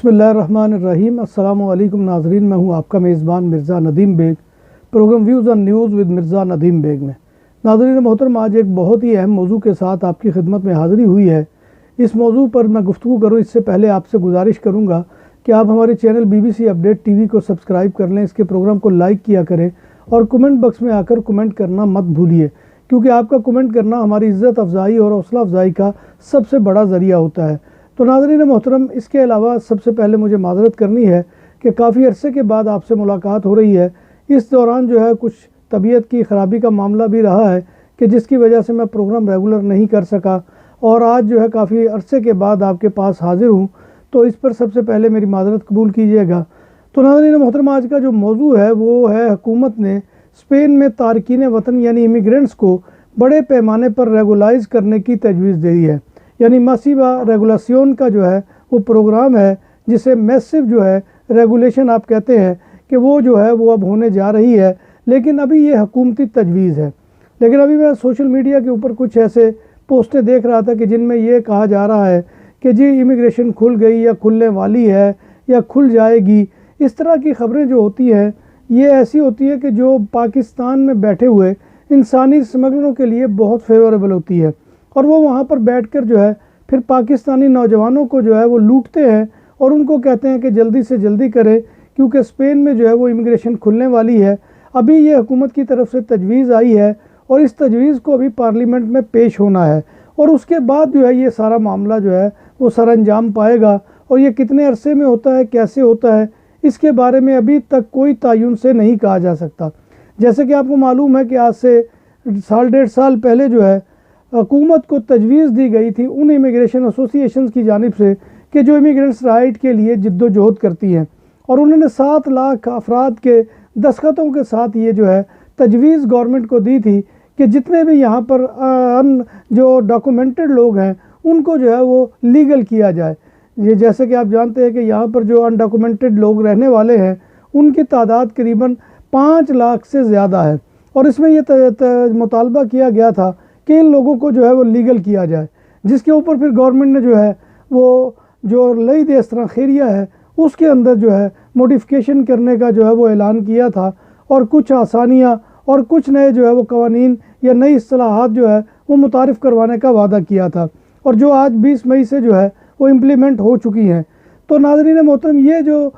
बिस्मिल्लाहिर्रहमानिर्रहीम। अस्सलाम वालेकुम नाज़रीन, मैं हूं आपका मेज़बान Mirza Nadeem Baig. Programme views on news with Mirza Nadeem Baig में नाज़रीन मोहतरम, आज एक बहुत ही अहम मौजू के साथ आपकी खिदमत में हाज़िरी हुई है। इस मौजू पर मैं गुफ्तगू करूं इससे पहले आपसे गुजारिश करूंगा कि आप हमारे चैनल BBC अपडेट TV को सब्सक्राइब कर लें, इसके प्रोग्राम को लाइक किया करें और कमेंट बॉक्स में आकर कमेंट करना मत भूलिए, क्योंकि आपका कमेंट करना हमारी इज़्ज़त अफजाई और हौसला अफजाई का सबसे बड़ा ज़रिया होता है। तो नाज़रीन मोहतरम, इसके अलावा सबसे पहले मुझे माज़रत करनी है कि काफ़ी अरसे के बाद आपसे मुलाकात हो रही है। इस दौरान जो है कुछ तबीयत की ख़राबी का मामला भी रहा है कि जिसकी वजह से मैं प्रोग्राम रेगुलर नहीं कर सका, और आज जो है काफ़ी अरसे के बाद आपके पास हाज़िर हूँ, तो इस पर सबसे पहले मेरी माज़रत कबूल कीजिएगा। तो नाज़रीन मोहतरम, आज का जो मौजू है वो है हुकूमत ने स्पेन में तारकीन वतन यानी इमिग्रेंट्स को बड़े पैमाने पर रेगुलाइज़ करने की तजवीज़ दे दी है। यानी मसीवा रेगुलेशन का जो है वो प्रोग्राम है, जिसे मैसिव जो है रेगुलेशन आप कहते हैं कि वो जो है वो अब होने जा रही है। लेकिन अभी ये हुकूमती तजवीज़ है। लेकिन अभी मैं सोशल मीडिया के ऊपर कुछ ऐसे पोस्टें देख रहा था कि जिनमें ये कहा जा रहा है कि जी इमिग्रेशन खुल गई या खुलने वाली है या खुल जाएगी। इस तरह की ख़बरें जो होती हैं ये ऐसी होती है कि जो पाकिस्तान में बैठे हुए इंसानी स्मगलरों के लिए बहुत फेवरेबल होती है, और वो वहाँ पर बैठकर जो है फिर पाकिस्तानी नौजवानों को जो है वो लूटते हैं और उनको कहते हैं कि जल्दी से जल्दी करें, क्योंकि स्पेन में जो है वो इमिग्रेशन खुलने वाली है। अभी ये हुकूमत की तरफ से तजवीज़ आई है और इस तजवीज़ को अभी पार्लियामेंट में पेश होना है, और उसके बाद जो है ये सारा मामला जो है वो सर अंजाम पाएगा। और ये कितने अरसे में होता है, कैसे होता है, इसके बारे में अभी तक कोई तयन से नहीं कहा जा सकता। जैसे कि आपको मालूम है कि आज से साल डेढ़ साल पहले जो है हुकूमत को तजवीज़ दी गई थी उन इमिग्रेशन एसोसिएशंस की जानिब से कि जो इमिग्रेंट्स राइट के लिए जद्दोजहद करती हैं, और उन्होंने 7 लाख अफराद के दस्तखतों के साथ ये जो है तजवीज़ गवर्नमेंट को दी थी कि जितने भी यहाँ पर जो डॉक्यूमेंटेड लोग हैं उनको जो है वो लीगल किया जाए। ये जैसे कि आप जानते हैं कि यहाँ पर जो अनडॉक्यूमेंटेड लोग रहने वाले हैं उनकी तादाद करीबन 5 लाख से ज़्यादा है, और इसमें ये मुतालबा किया गया था कि इन लोगों को जो है वो लीगल किया जाए, जिसके ऊपर फिर गवर्नमेंट ने जो है वो जो लई देस्तरा खैरिया है उसके अंदर जो है मॉडिफिकेशन करने का जो है वो ऐलान किया था, और कुछ आसानियाँ और कुछ नए जो है वो कवानीन या नई इस्लाहात जो है वो मुतारिफ़ करवाने का वादा किया था, और जो आज 20 मई से जो है वो इम्प्लीमेंट हो चुकी हैं। तो नाज़रीन मोहतरम, ये जो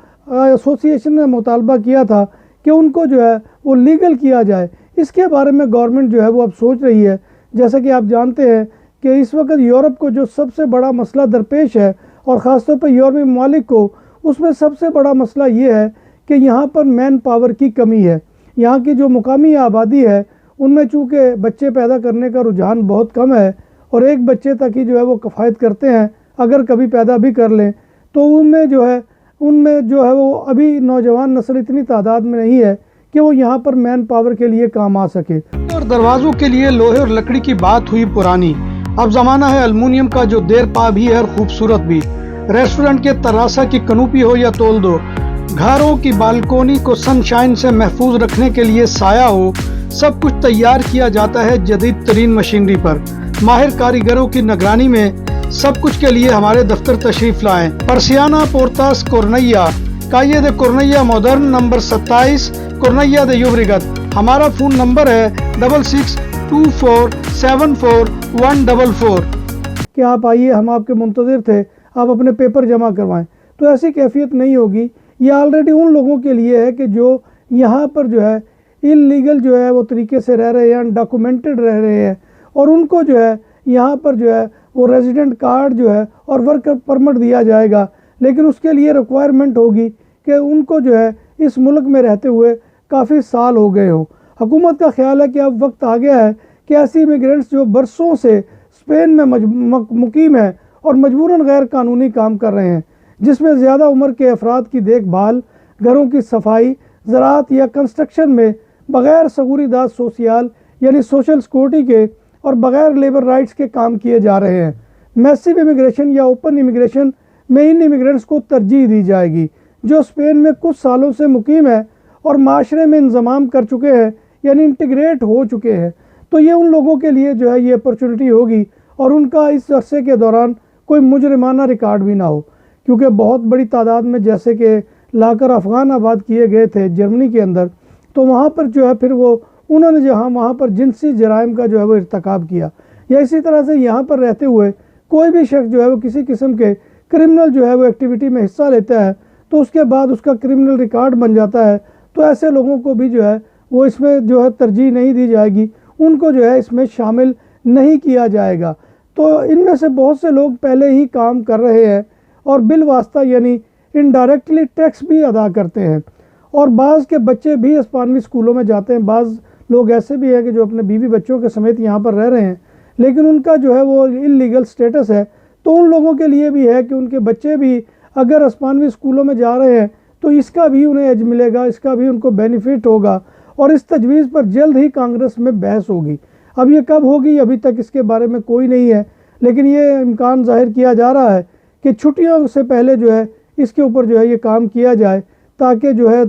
एसोसिएशन ने मुतालबा किया था कि उनको जो है वो लीगल किया जाए, इसके बारे में गवर्नमेंट जो है वो अब सोच रही है। जैसा कि आप जानते हैं कि इस वक्त यूरोप को जो सबसे बड़ा मसला दरपेश है, और ख़ासतौर पर यूरोपीय ममालिक को, उसमें सबसे बड़ा मसला ये है कि यहाँ पर मैन पावर की कमी है। यहाँ की जो मुकामी आबादी है उनमें चूँकि बच्चे पैदा करने का रुझान बहुत कम है, और एक बच्चे तक ही जो है वो किफ़ायत करते हैं, अगर कभी पैदा भी कर लें तो उनमें जो है वो अभी नौजवान नस्ल इतनी तादाद में नहीं है कि वो यहाँ पर मैन पावर के लिए काम आ सके। और दरवाज़ों के लिए लोहे और लकड़ी की बात हुई पुरानी, अब ज़माना है अलमुनियम का, जो देर पा भी है और खूबसूरत भी। रेस्टोरेंट के तरासा की कनूपी हो या तोल दो, घरों की बालकोनी को सनशाइन से महफूज रखने के लिए साया हो, सब कुछ तैयार किया जाता है जदीद तरीन मशीनरी पर। माहिर कारीगरों की निगरानी में सब कुछ के लिए हमारे दफ्तर तशरीफ लाएं। परसियाना पोर्तास कोर्नैया, काये दे कोर्नैया मॉडर्न, नंबर 27, कोर्नैया दे यूब्रिगत। हमारा फ़ोन नंबर है 6624741144। कि आप आइए, हम आपके मुंतज़िर थे, आप अपने पेपर जमा करवाएं। तो ऐसी कैफियत नहीं होगी। ये ऑलरेडी उन लोगों के लिए है कि जो यहाँ पर जो है इलीगल जो है वो तरीके से रह रहे हैं, अनडॉक्यूमेंटेड रह रहे हैं, और उनको जो है यहाँ पर जो है वो रेजिडेंट कार्ड जो है और वर्क परमिट दिया जाएगा। लेकिन उसके लिए रिक्वायरमेंट होगी कि उनको जो है इस मुल्क में रहते हुए काफ़ी साल हो गए हों। हुकूमत का ख्याल है कि अब वक्त आ गया है कि ऐसे इमिग्रेंट्स जो बरसों से स्पेन में मुकीम है और मजबूरन गैर कानूनी काम कर रहे हैं, जिसमें ज़्यादा उम्र के अफराद की देखभाल, घरों की सफाई, ज़राअत या कंस्ट्रक्शन में बग़ैर सहूलियात सोशल यानी सोशल सिक्योरिटी के और बग़ैर लेबर राइट्स के काम किए जा रहे हैं। मैसिव इमिग्रेशन या ओपन इमिग्रेशन में इन इमिग्रेंट्स को तरजीह दी जाएगी जो स्पेन में कुछ सालों से मुकीम है और माशरे में इंज़माम कर चुके हैं यानी इंटीग्रेट हो चुके हैं। तो ये उन लोगों के लिए जो है ये अपॉर्चुनिटी होगी, और उनका इस अरसे के दौरान कोई मुजरिमाना रिकॉर्ड भी ना हो, کیونکہ بہت بڑی تعداد میں جیسے کہ لا کر افغان آباد کیے گئے تھے جرمنی کے اندر، تو وہاں پر جو ہے پھر انہوں نے وہاں پر جنسی جرائم کا جو ہے وہ ارتکاب کیا، یا اسی طرح سے یہاں پر رہتے ہوئے کوئی بھی شخص جو ہے وہ کسی قسم کے کرمنل جو ہے وہ ایکٹیویٹی میں حصہ لیتا ہے تو اس کے بعد اس کا کرمنل ریکارڈ بن جاتا ہے، تو ایسے لوگوں کو بھی جو ہے وہ اس میں جو ہے ترجیح نہیں دی جائے گی، ان کو جو ہے اس میں شامل نہیں کیا جائے گا۔ تو ان میں سے بہت سے لوگ پہلے ہی کام کر رہے ہیں اور بالواسطہ یعنی انڈائریکٹلی ٹیکس بھی ادا کرتے ہیں، اور بعض کے بچے بھی ہسپانوی اسکولوں میں جاتے ہیں، بعض لوگ ایسے بھی ہیں کہ جو اپنے بیوی بچوں کے سمیت یہاں پر رہ رہے ہیں لیکن ان کا جو ہے وہ انلیگل سٹیٹس ہے، تو ان لوگوں کے لیے بھی ہے کہ ان کے بچے بھی اگر ہسپانوی اسکولوں میں جا رہے ہیں تو اس کا بھی انہیں ایج ملے گا، اس کا بھی ان کو بینیفٹ ہوگا، اور اس تجویز پر جلد ہی کانگریس میں بحث ہوگی۔ اب یہ کب ہوگی ابھی تک اس کے بارے میں کوئی نہیں ہے، لیکن یہ امکان ظاہر کیا جا رہا ہے کہ چھٹیوں سے پہلے جو ہے اس کے اوپر جو ہے یہ کام کیا جائے تاکہ جو ہے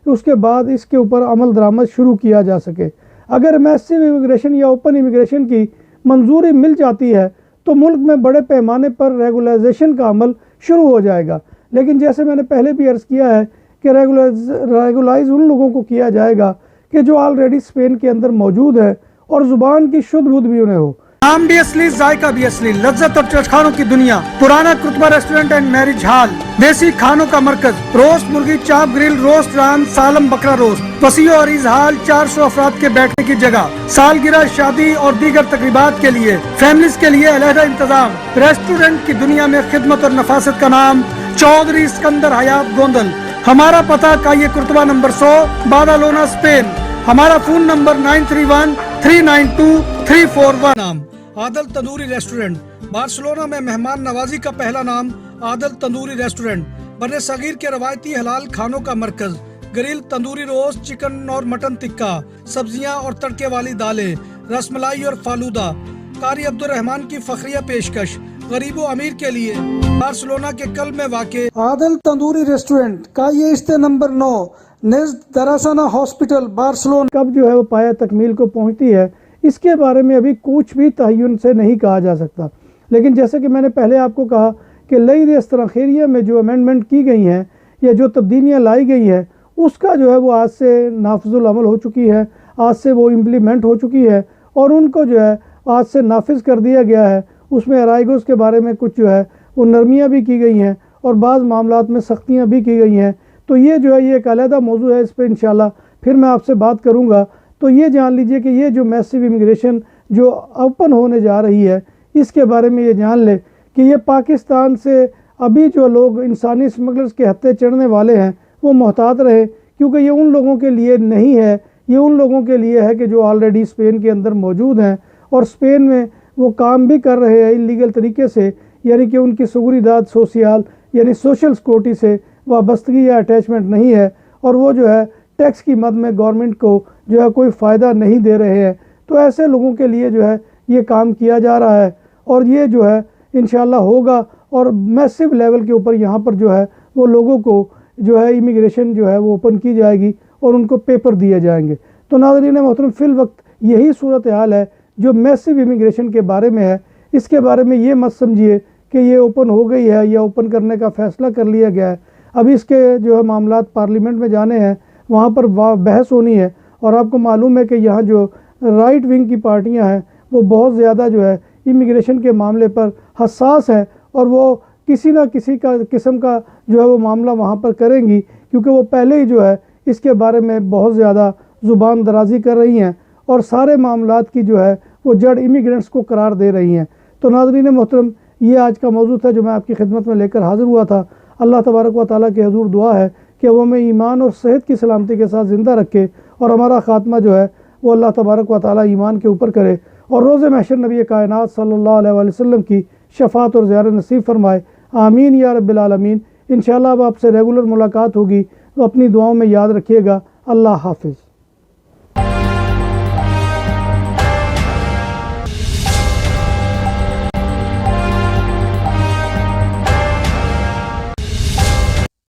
اس کے بعد اس کے اوپر عمل درآمد شروع کیا جا سکے۔ اگر میسو امیگریشن یا اوپن امیگریشن کی منظوری مل جاتی ہے تو ملک میں بڑے پیمانے پر ریگولائزیشن کا عمل شروع ہو جائے گا، لیکن جیسے میں نے پہلے بھی عرض کیا ہے کہ ریگولائز ان لوگوں کو کیا جائے گا کہ جو آلریڈی اسپین کے اندر موجود ہے اور زبان کی شدھ بدھ بھی انہیں ہو۔ نام بھی اصلی، ذائقہ بھی اصلی، لذت اور چٹخانوں کی دنیا، پرانا کرتبہ ریسٹورنٹ اینڈ میرج ہال، دیسی کھانوں کا مرکز، روسٹ مرغی، چاپ گرل، روسٹ ران، سالم بکرا روسٹ، وسیع اور عریض ہال، 400 افراد کے بیٹھنے کی جگہ، سالگرہ، شادی اور دیگر تقریبات کے لیے، فیملیز کے لیے علیحدہ انتظام، ریسٹورنٹ کی دنیا میں خدمت اور نفاست کا نام چودھری اسکندر حیات گوندل۔ ہمارا پتہ کائیے کرتبہ نمبر 100، بادالونا، اسپین۔ ہمارا فون نمبر 9313923341۔ نام عادل تندوری ریسٹورنٹ، بارسلونا میں مہمان نوازی کا پہلا نام عادل تندوری ریسٹورنٹ، بر صغیر کے روایتی حلال کھانوں کا مرکز، گرل، تندوری روسٹ، چکن اور مٹن ٹکا، سبزیاں اور تڑکے والی دالیں، رس ملائی اور فالودہ، قاری عبدالرحمان کی فخریہ پیشکش، غریب و امیر کے لیے، بارسلونا کے قلب میں واقع عادل تندوری ریسٹورنٹ، کائیے استے نمبر 9، نزد دراسانہ ہاسپٹل، بارسلونا۔ کب جو ہے وہ پایہ تکمیل کو پہنچتی ہے اس کے بارے میں ابھی کچھ بھی تعین سے نہیں کہا جا سکتا، لیکن جیسے کہ میں نے پہلے آپ کو کہا کہ لئی دسترخیریہ میں جو امینڈمنٹ کی گئی ہیں یا جو تبدیلیاں لائی گئی ہیں اس کا جو ہے وہ آج سے نافذ العمل ہو چکی ہے، آج سے وہ امپلیمنٹ ہو چکی ہے اور ان کو جو ہے آج سے نافذ کر دیا گیا ہے۔ اس میں ارائیگوز کے بارے میں کچھ جو ہے وہ نرمیاں بھی کی گئی ہیں اور بعض معاملات میں سختیاں بھی کی گئی ہیں، تو یہ جو ہے یہ ایک علیحدہ موضوع ہے، اس پہ انشاءاللہ پھر میں آپ سے بات کروں گا۔ تو یہ جان لیجئے کہ یہ جو میسو امیگریشن جو اوپن ہونے جا رہی ہے اس کے بارے میں یہ جان لے کہ یہ پاکستان سے ابھی جو لوگ انسانی اسمگلرز کے ہتھے چڑھنے والے ہیں وہ محتاط رہے، کیونکہ یہ ان لوگوں کے لیے نہیں ہے، یہ ان لوگوں کے لیے ہے کہ جو آلریڈی اسپین کے اندر موجود ہیں اور اسپین میں وہ کام بھی کر رہے ہیں انلیگل طریقے سے، یعنی کہ ان کی سگوریداد سوسیال یعنی سوشل سیکورٹی سے وابستگی یا اٹیچمنٹ نہیں ہے، اور وہ جو ہے ٹیکس کی مد میں گورنمنٹ کو جو ہے کوئی فائدہ نہیں دے رہے ہیں، تو ایسے لوگوں کے لیے جو ہے یہ کام کیا جا رہا ہے اور یہ جو ہے انشاءاللہ ہوگا، اور میسو لیول کے اوپر یہاں پر جو ہے وہ لوگوں کو جو ہے امیگریشن جو ہے وہ اوپن کی جائے گی اور ان کو پیپر دیے جائیں گے۔ تو ناظرین محترم، فی الوقت یہی صورتحال ہے جو میسو امیگریشن کے بارے میں ہے۔ اس کے بارے میں یہ مت سمجھیے کہ یہ اوپن ہو گئی ہے یا اوپن کرنے کا فیصلہ کر لیا گیا ہے، ابھی اس کے جو ہے معاملات پارلیمنٹ میں جانے ہیں، وہاں پر بحث ہونی ہے، اور آپ کو معلوم ہے کہ یہاں جو رائٹ ونگ کی پارٹیاں ہیں وہ بہت زیادہ جو ہے امیگریشن کے معاملے پر حساس ہیں، اور وہ کسی نہ کسی کا قسم کا جو ہے وہ معاملہ وہاں پر کریں گی، کیونکہ وہ پہلے ہی جو ہے اس کے بارے میں بہت زیادہ زبان درازی کر رہی ہیں اور سارے معاملات کی جو ہے وہ جڑ امیگرینٹس کو قرار دے رہی ہیں۔ تو ناظرین محترم، یہ آج کا موضوع تھا جو میں آپ کی خدمت میں لے کر حاضر ہوا تھا۔ اللہ تبارک و تعالیٰ کے حضور دعا ہے کہ وہ ہمیں ایمان اور صحت کی سلامتی کے ساتھ زندہ رکھے اور ہمارا خاتمہ جو ہے وہ اللہ تبارک و تعالیٰ ایمان کے اوپر کرے، اور روز محشر نبی کائنات صلی اللہ علیہ وآلہ وسلم کی شفاعت اور زیارت نصیب فرمائے، آمین یا رب العالمین۔ انشاءاللہ اب آپ سے ریگولر ملاقات ہوگی، تو اپنی دعاؤں میں یاد رکھیے گا۔ اللہ حافظ۔